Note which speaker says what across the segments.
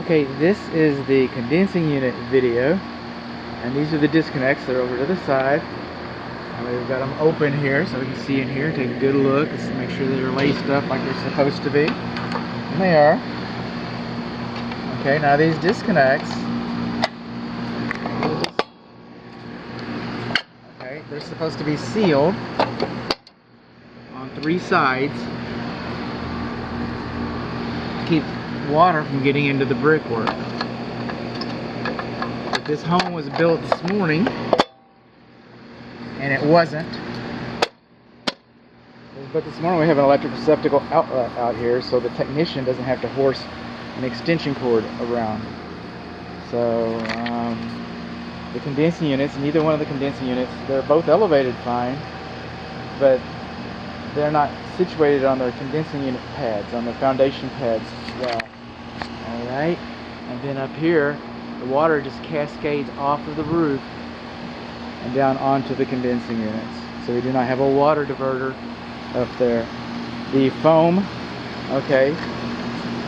Speaker 1: Okay, this is the condensing unit video, and these are the disconnects. They're over to the side. We've got them open here so we can see in here, take a good look, let's make sure that they're laced up like they're supposed to be. And they are. Okay, now these disconnects, okay, they're supposed to be sealed on 3 sides to keep water from getting into the brickwork. But this home was built this morning and it wasn't. But this morning we have an electric receptacle outlet out here so the technician doesn't have to horse an extension cord around. So the condensing units, neither one of the condensing units, they're both elevated fine, but they're not situated on their condensing unit pads, on their foundation pads well. Alright, and then up here the water just cascades off of the roof and down onto the condensing units. So we do not have a water diverter up there. The foam, okay,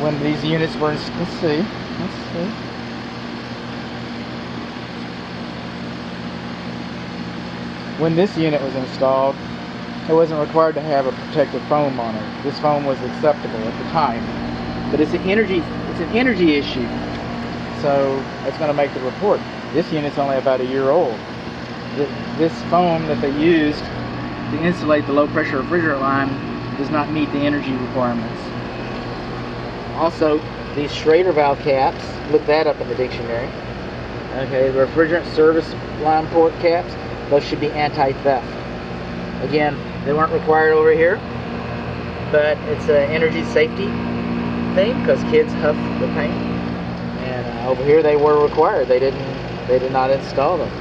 Speaker 1: when these units were, let's see. When this unit was installed, it wasn't required to have a protective foam on it. This foam was acceptable at the time, but it's an energy issue, so it's going to make the report. This unit's only about a year old. This foam that they used to insulate the low pressure refrigerant line does not meet the energy requirements. Also, these Schrader valve caps, look that up in the dictionary. Okay, the refrigerant service line port caps, those should be anti-theft. Again, they weren't required over here, but it's an energy safety thing because kids huff the paint. And over here they were required. They did not install them.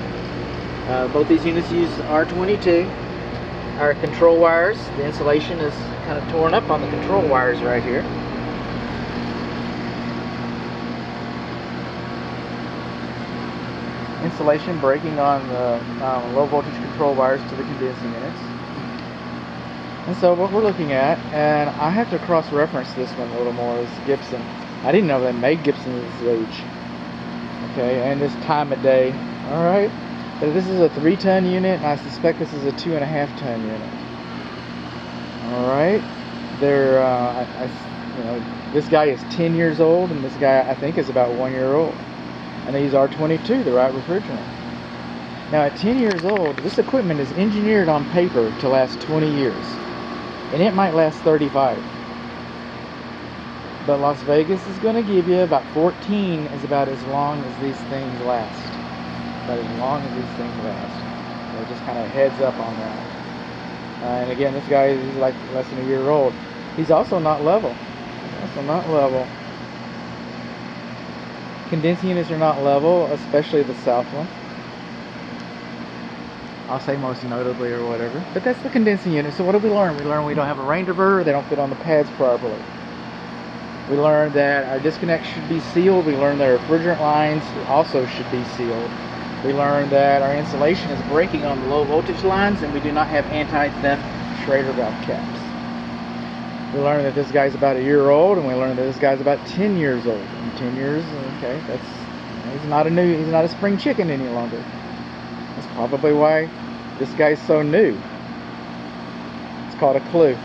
Speaker 1: Both these units use R22. Our control wires, the insulation is kind of torn up on the control wires right here. Insulation breaking on the low voltage control wires to the condensing units. And so what we're looking at, and I have to cross-reference this one a little more, is Gibson. I didn't know they made Gibson at this age. Okay, and this time of day. Alright, but this is a 3-ton unit, and I suspect this is a 2.5-ton unit. Alright, they're, you know, this guy is 10 years old, and this guy I think is about 1 year old. And they use R22, the right refrigerant. Now at 10 years old, this equipment is engineered on paper to last 20 years. And it might last 35. But Las Vegas is going to give you about 14 is about as long as these things last. About as long as these things last. So just kind of heads up on that. And again, this guy is like less than a year old. He's also not level. Condensing units are not level, especially the south one. I'll say most notably or whatever. But that's the condensing unit. So what did we learn? We learned we don't have a rain diverter. They don't fit on the pads properly. We learned that our disconnects should be sealed. We learned that our refrigerant lines also should be sealed. We learned that our insulation is breaking on the low voltage lines, and we do not have anti-theft Schrader valve caps. We learned that this guy's about a year old, and we learned that this guy's about 10 years old. And 10 years, okay, he's not a spring chicken any longer. That's probably why this guy's so new. It's called a clue.